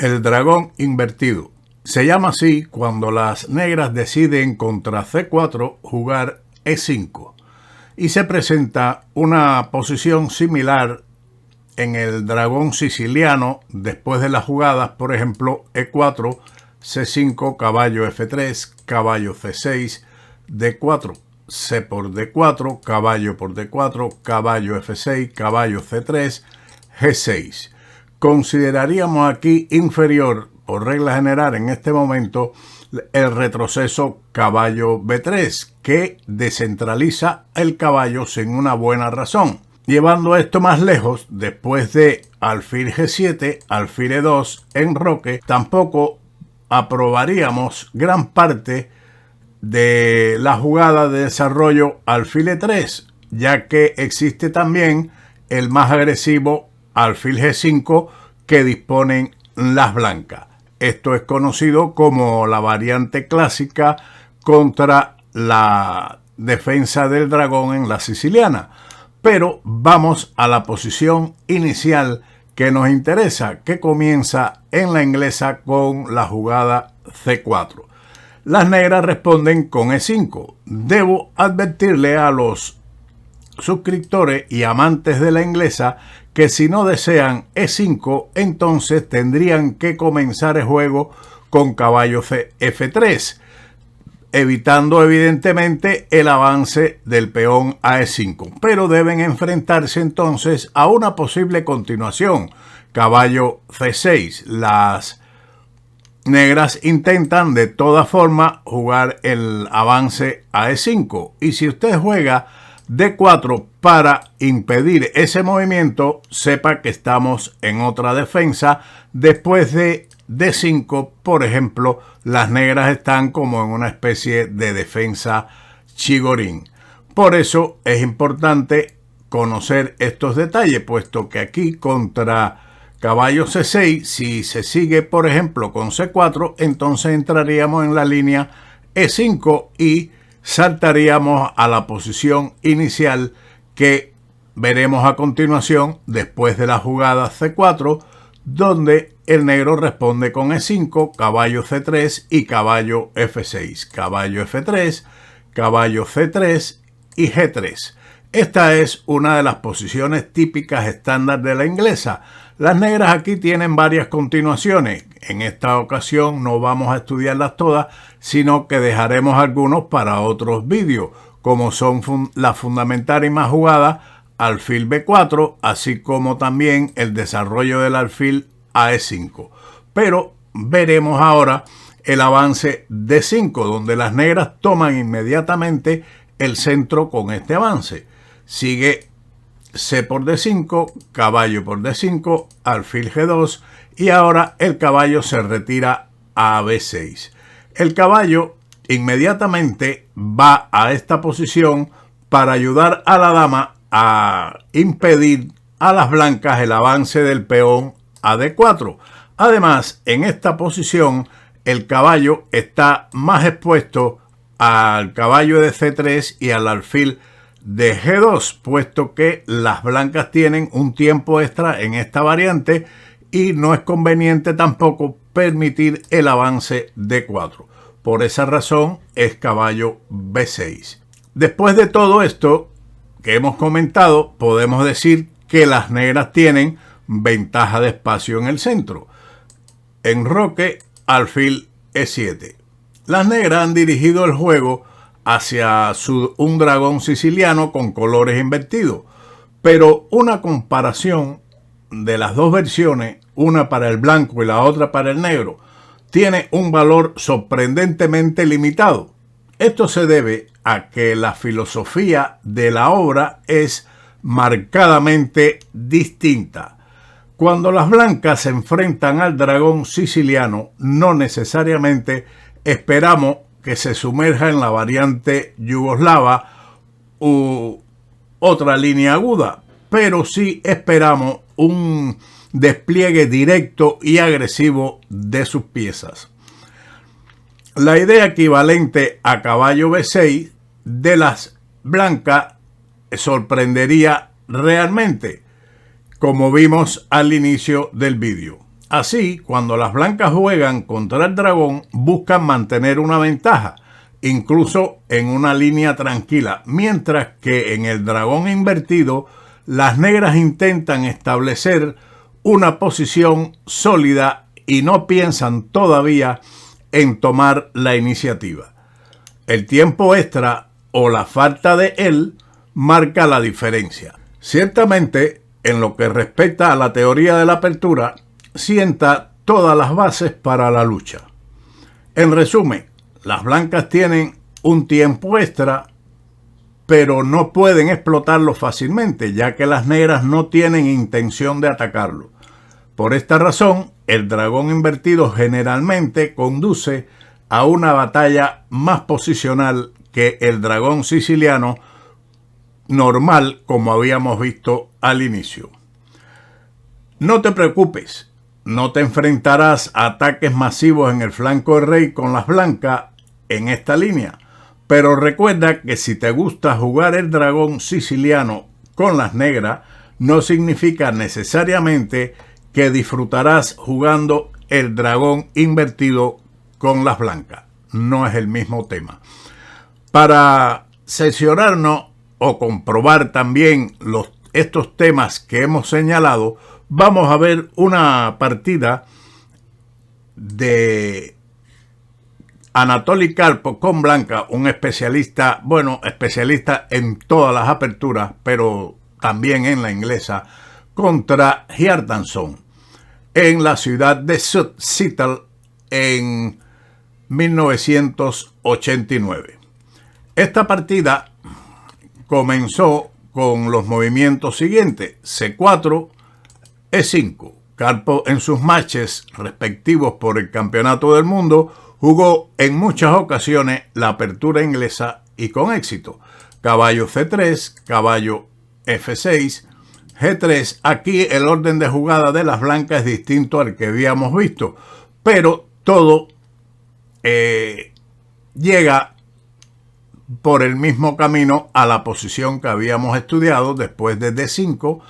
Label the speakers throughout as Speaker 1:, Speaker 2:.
Speaker 1: El dragón invertido. Se llama así cuando las negras deciden contra C4 jugar E5 y se presenta una posición similar en el dragón siciliano después de las jugadas, por ejemplo, E4, C5, caballo F3, caballo C6, D4, C por D4, caballo por D4, caballo F6, caballo C3, G6. Consideraríamos aquí inferior, por regla general en este momento, el retroceso caballo B3, que descentraliza el caballo sin una buena razón. Llevando esto más lejos, después de alfil G7, alfil E2, enroque, tampoco aprobaríamos gran parte de la jugada de desarrollo alfil E3, ya que existe también el más agresivo alfil G5 que disponen las blancas. Esto es conocido como la variante clásica contra la defensa del dragón en la siciliana. Pero vamos a la posición inicial que nos interesa, que comienza en la inglesa con la jugada C4. Las negras responden con E5. Debo advertirle a los suscriptores y amantes de la inglesa que si no desean E5, entonces tendrían que comenzar el juego con caballo F3, evitando evidentemente el avance del peón a E5, pero deben enfrentarse entonces a una posible continuación, caballo C6. Las negras intentan de toda forma jugar el avance a E5, y si usted juega D4 para impedir ese movimiento, sepa que estamos en otra defensa. Después de D5, por ejemplo, las negras están como en una especie de defensa chigorín. Por eso es importante conocer estos detalles, puesto que aquí contra caballo C6, si se sigue, por ejemplo, con C4, entonces entraríamos en la línea E5 y saltaríamos a la posición inicial que veremos a continuación después de la jugada C4, donde el negro responde con E5, caballo C3 y caballo F6, caballo F3, caballo C3 y G3. Esta es una de las posiciones típicas estándar de la inglesa. Las negras aquí tienen varias continuaciones. En esta ocasión no vamos a estudiarlas todas, sino que dejaremos algunos para otros vídeos, como son la fundamental y más jugada, alfil B4, así como también el desarrollo del alfil a E5. Pero veremos ahora el avance D5, donde las negras toman inmediatamente el centro con este avance. Sigue C por D5, caballo por D5, alfil G2 y ahora el caballo se retira a B6. El caballo inmediatamente va a esta posición para ayudar a la dama a impedir a las blancas el avance del peón a D4. Además, en esta posición el caballo está más expuesto al caballo de C3 y al alfil de G2, puesto que las blancas tienen un tiempo extra en esta variante y no es conveniente tampoco permitir el avance D4. Por esa razón es caballo B6. Después de todo esto que hemos comentado, podemos decir que las negras tienen ventaja de espacio en el centro. Enroque, alfil E7. Las negras han dirigido el juego hacia un dragón siciliano con colores invertidos, pero una comparación de las dos versiones, una para el blanco y la otra para el negro, tiene un valor sorprendentemente limitado. Esto se debe a que la filosofía de la obra es marcadamente distinta. Cuando las blancas se enfrentan al dragón siciliano, no necesariamente esperamos que se sumerja en la variante yugoslava u otra línea aguda, pero sí esperamos un despliegue directo y agresivo de sus piezas. La idea equivalente a caballo B6 de las blancas sorprendería realmente, como vimos al inicio del vídeo. Así, cuando las blancas juegan contra el dragón, buscan mantener una ventaja, incluso en una línea tranquila, mientras que en el dragón invertido, las negras intentan establecer una posición sólida y no piensan todavía en tomar la iniciativa. El tiempo extra o la falta de él marca la diferencia. Ciertamente, en lo que respecta a la teoría de la apertura, sienta todas las bases para la lucha. En resumen, las blancas tienen un tiempo extra, pero no pueden explotarlo fácilmente, ya que las negras no tienen intención de atacarlo. Por esta razón, el dragón invertido generalmente conduce a una batalla más posicional que el dragón siciliano normal, como habíamos visto al inicio. No te preocupes, no te enfrentarás a ataques masivos en el flanco del rey con las blancas en esta línea, pero recuerda que si te gusta jugar el dragón siciliano con las negras, no significa necesariamente que disfrutarás jugando el dragón invertido con las blancas. No es el mismo tema. Para sesionarnos o comprobar también estos temas que hemos señalado, vamos a ver una partida de Anatoly Karpov con blanca, un especialista, especialista en todas las aperturas, pero también en la inglesa, contra Hjartansson en la ciudad de Seattle en 1989. Esta partida comenzó con los movimientos siguientes: C4, E5. Karpov en sus matches respectivos por el campeonato del mundo jugó en muchas ocasiones la apertura inglesa y con éxito. Caballo C3, caballo F6, G3. Aquí el orden de jugada de las blancas es distinto al que habíamos visto, pero todo llega por el mismo camino a la posición que habíamos estudiado después de D5,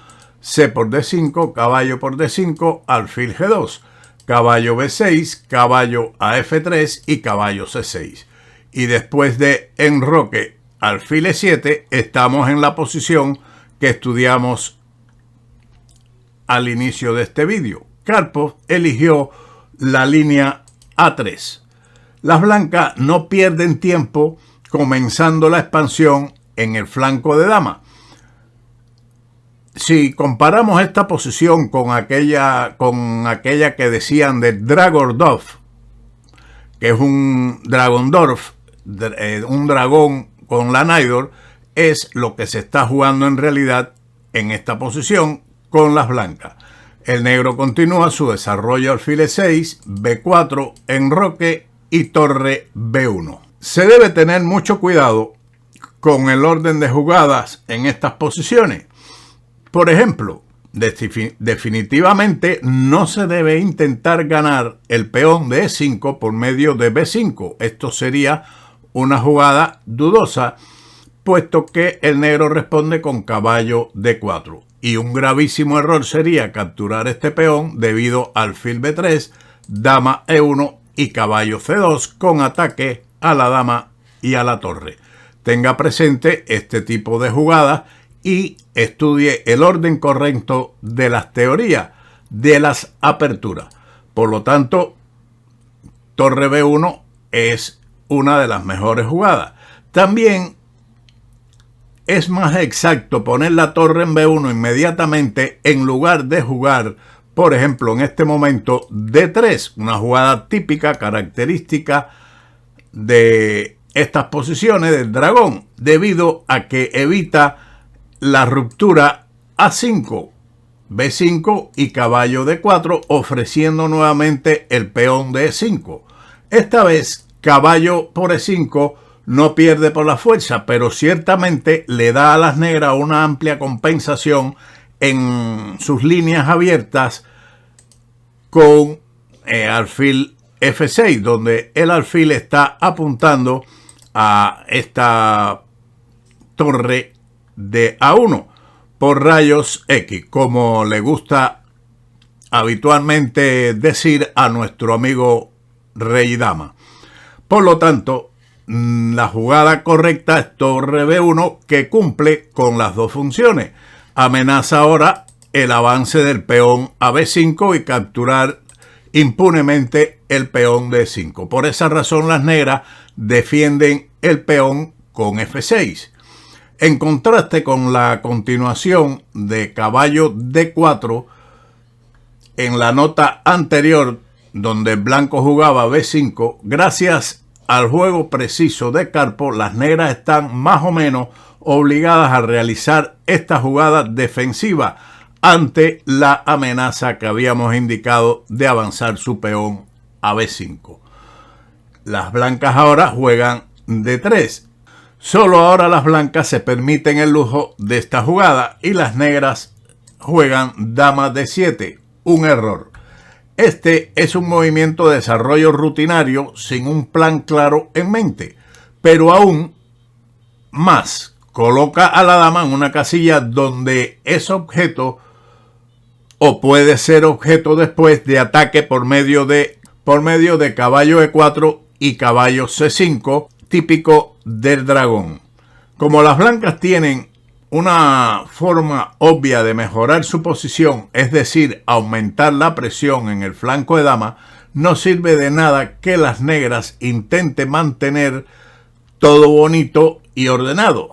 Speaker 1: C por D5, caballo por D5, alfil G2, caballo B6, caballo a F3 y caballo C6. Y después de enroque alfil E7, estamos en la posición que estudiamos al inicio de este vídeo. Karpov eligió la línea A3. Las blancas no pierden tiempo comenzando la expansión en el flanco de dama. Si comparamos esta posición con aquella que decían de Dragondorf, que es un Dragondorf, un dragón con la Naidor, es lo que se está jugando en realidad en esta posición con las blancas. El negro continúa su desarrollo alfil E6, B4, enroque y torre B1. Se debe tener mucho cuidado con el orden de jugadas en estas posiciones. Por ejemplo, definitivamente no se debe intentar ganar el peón de E5 por medio de B5. Esto sería una jugada dudosa, puesto que el negro responde con caballo D4. Y un gravísimo error sería capturar este peón debido al alfil B3, dama E1 y caballo C2 con ataque a la dama y a la torre. Tenga presente este tipo de jugadas y estudie el orden correcto de las teorías de las aperturas. Por lo tanto, torre B1 es una de las mejores jugadas. También es más exacto poner la torre en B1 inmediatamente en lugar de jugar, por ejemplo, en este momento D3, una jugada típica, característica de estas posiciones del dragón, debido a que evita la ruptura A5, B5 y caballo D4, ofreciendo nuevamente el peón de E5. Esta vez, caballo por E5 no pierde por la fuerza, pero ciertamente le da a las negras una amplia compensación en sus líneas abiertas con alfil F6, donde el alfil está apuntando a esta torre de A1 por rayos X, como le gusta habitualmente decir a nuestro amigo rey y dama. Por lo tanto, la jugada correcta es torre B1, que cumple con las dos funciones. Amenaza ahora el avance del peón a B5 y capturar impunemente el peón de E5. Por esa razón las negras defienden el peón con F6. En contraste con la continuación de caballo D4, en la nota anterior donde el blanco jugaba B5, gracias al juego preciso de Karpov, las negras están más o menos obligadas a realizar esta jugada defensiva ante la amenaza que habíamos indicado de avanzar su peón a B5. Las blancas ahora juegan D3. Solo ahora las blancas se permiten el lujo de esta jugada y las negras juegan dama D7, un error. Este es un movimiento de desarrollo rutinario sin un plan claro en mente, pero aún más, coloca a la dama en una casilla donde es objeto o puede ser objeto después de ataque por medio de caballo E4 y caballo C5, típico del dragón. Como las blancas tienen una forma obvia de mejorar su posición, es decir, aumentar la presión en el flanco de dama, no sirve de nada que las negras intenten mantener todo bonito y ordenado.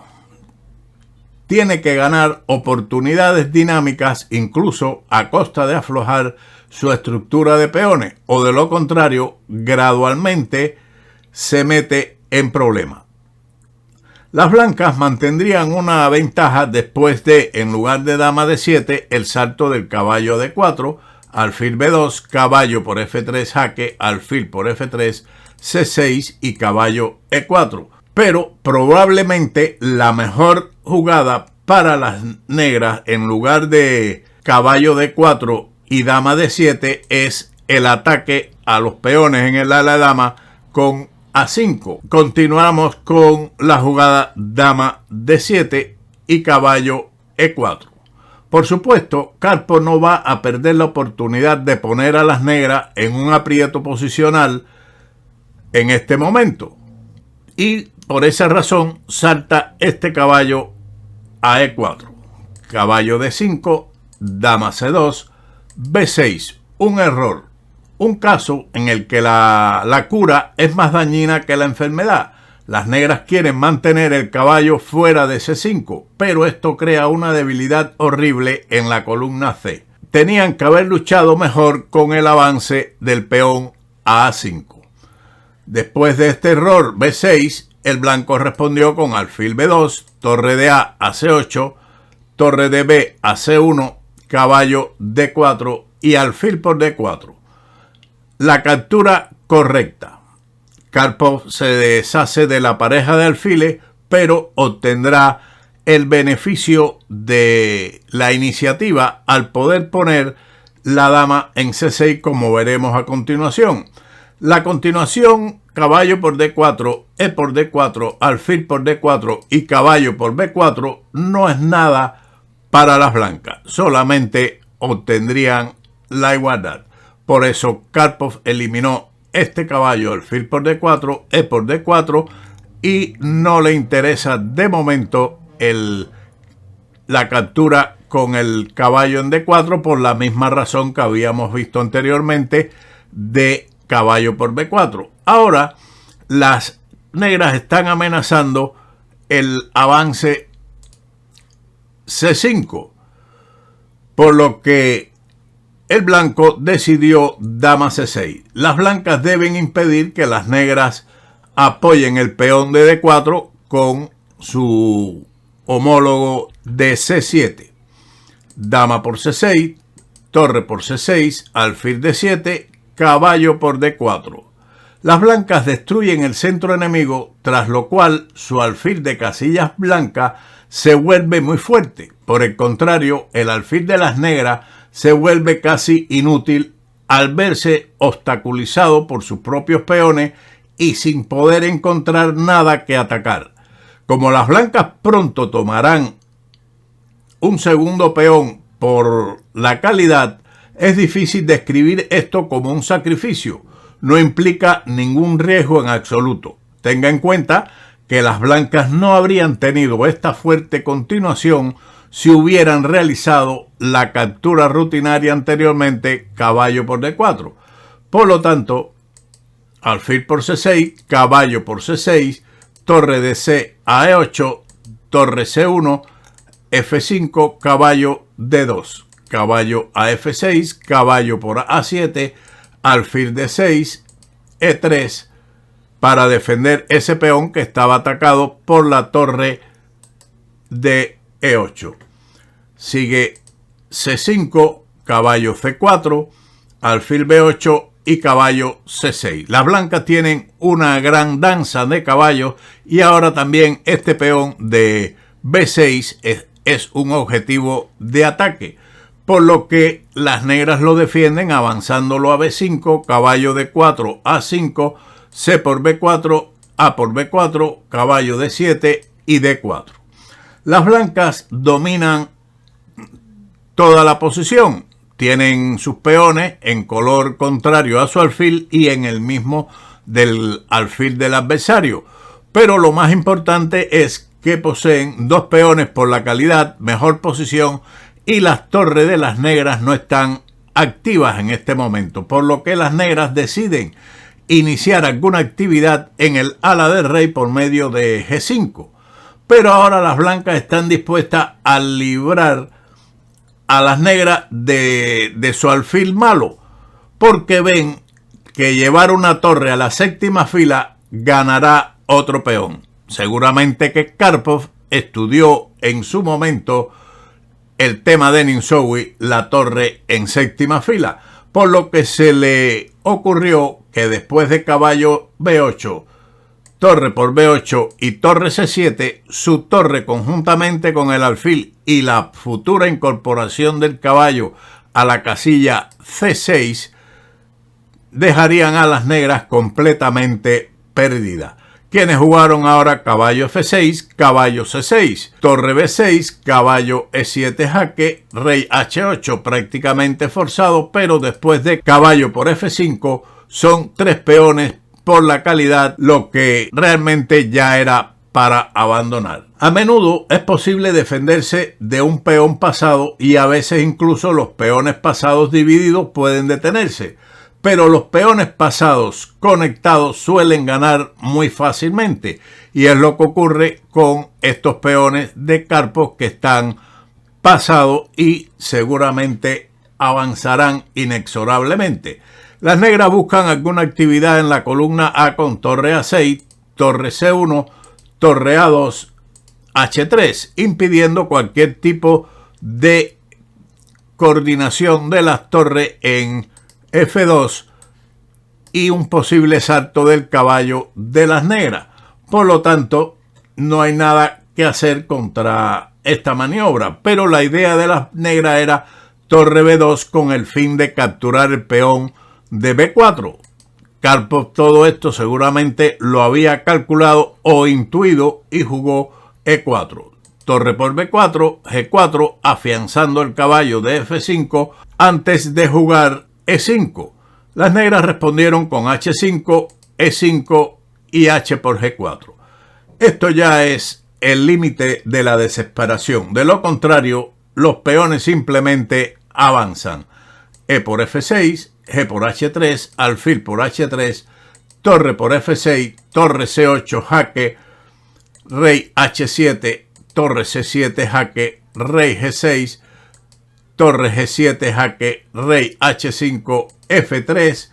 Speaker 1: Tiene que ganar oportunidades dinámicas incluso a costa de aflojar su estructura de peones, o de lo contrario, gradualmente se mete en problemas. Las blancas mantendrían una ventaja después de, en lugar de dama D7, el salto del caballo D4, alfil B2, caballo por F3 jaque, alfil por F3, C6 y caballo E4. Pero probablemente la mejor jugada para las negras, en lugar de caballo D4 y dama D7, es el ataque a los peones en el ala de dama con A5. Continuamos con la jugada dama D7 y caballo E4. Por supuesto, Karpov no va a perder la oportunidad de poner a las negras en un aprieto posicional en este momento. Y por esa razón salta este caballo a E4. Caballo D5, dama C2, B6. Un error. Un caso en el que la cura es más dañina que la enfermedad. Las negras quieren mantener el caballo fuera de C5, pero esto crea una debilidad horrible en la columna C. Tenían que haber luchado mejor con el avance del peón a A5. Después de este error B6, el blanco respondió con alfil B2, torre de A a C8, torre de B a C1, caballo D4 y alfil por D4. La captura correcta. Karpov se deshace de la pareja de alfiles, pero obtendrá el beneficio de la iniciativa al poder poner la dama en C6, como veremos a continuación. La continuación, caballo por D4, E por D4, alfil por D4 y caballo por B4, no es nada para las blancas, solamente obtendrían la igualdad. Por eso Karpov eliminó este caballo, alfil por D4, E por D4, y no le interesa de momento la captura con el caballo en D4 por la misma razón que habíamos visto anteriormente de caballo por B4. Ahora las negras están amenazando el avance C5, por lo que el blanco decidió dama C6. Las blancas deben impedir que las negras apoyen el peón de D4 con su homólogo de C7. Dama por C6, torre por C6, alfil D7, caballo por D4. Las blancas destruyen el centro enemigo, tras lo cual su alfil de casillas blancas se vuelve muy fuerte. Por el contrario, el alfil de las negras se vuelve casi inútil al verse obstaculizado por sus propios peones y sin poder encontrar nada que atacar. Como las blancas pronto tomarán un segundo peón por la calidad, Es difícil describir esto como un sacrificio. No implica ningún riesgo en absoluto. Tenga en cuenta que las blancas no habrían tenido esta fuerte continuación si hubieran realizado la captura rutinaria anteriormente caballo por D4. Por lo tanto, alfil por C6, caballo por C6, torre de C a E8, torre C1, F5, caballo D2, caballo a F6, caballo por A7, alfil D6, E3, para defender ese peón que estaba atacado por la torre de E8. Sigue C5, caballo C4, alfil B8 y caballo C6. Las blancas tienen una gran danza de caballos y ahora también este peón de B6 es un objetivo de ataque, por lo que las negras lo defienden avanzándolo a B5, caballo D4, A5, C por B4, A por B4, caballo D7 y D4. Las blancas dominan toda la posición. Tienen sus peones en color contrario a su alfil y en el mismo del alfil del adversario. Pero lo más importante es que poseen dos peones por la calidad, mejor posición, y las torres de las negras no están activas en este momento, por lo que las negras deciden iniciar alguna actividad en el ala del rey por medio de G5. Pero ahora las blancas están dispuestas a librar a las negras de su alfil malo, porque ven que llevar una torre a la séptima fila ganará otro peón. Seguramente que Karpov estudió en su momento el tema de Ninsowi, la torre en séptima fila, por lo que se le ocurrió que después de caballo B8, torre por B8 y torre C7, su torre conjuntamente con el alfil y la futura incorporación del caballo a la casilla C6 dejarían a las negras completamente perdidas. Quienes jugaron ahora caballo F6, caballo C6, torre B6, caballo E7 jaque, rey H8 prácticamente forzado, pero después de caballo por F5 son tres peones por la calidad, lo que realmente ya era para abandonar. A menudo es posible defenderse de un peón pasado y a veces incluso los peones pasados divididos pueden detenerse, pero los peones pasados conectados suelen ganar muy fácilmente y es lo que ocurre con estos peones de Karpov que están pasados y seguramente avanzarán inexorablemente. Las negras buscan alguna actividad en la columna A con torre A6, torre C1, torre A2, H3, impidiendo cualquier tipo de coordinación de las torres en F2 y un posible salto del caballo de las negras. Por lo tanto, no hay nada que hacer contra esta maniobra, pero la idea de las negras era torre B2 con el fin de capturar el peón de B4. Karpov todo esto seguramente lo había calculado o intuido y jugó E4. Torre por B4, G4, afianzando el caballo de F5 antes de jugar E5. Las negras respondieron con H5, E5 y H por G4. Esto ya es el límite de la desesperación. De lo contrario, los peones simplemente avanzan. E por F6, G por H3, alfil por H3, torre por F6, torre C8 jaque, rey H7, torre C7 jaque, rey G6, torre G7 jaque, rey H5, F3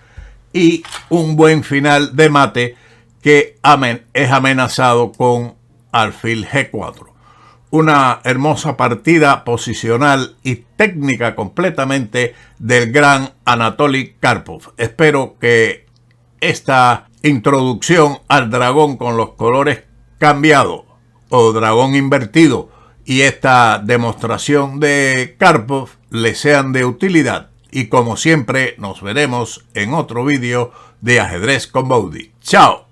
Speaker 1: y un buen final de mate que es amenazado con alfil G4. Una hermosa partida posicional y técnica completamente del gran Anatoly Karpov. Espero que esta introducción al dragón con los colores cambiados o dragón invertido y esta demostración de Karpov les sean de utilidad. Y como siempre nos veremos en otro vídeo de Ajedrez con Baudy. ¡Chao!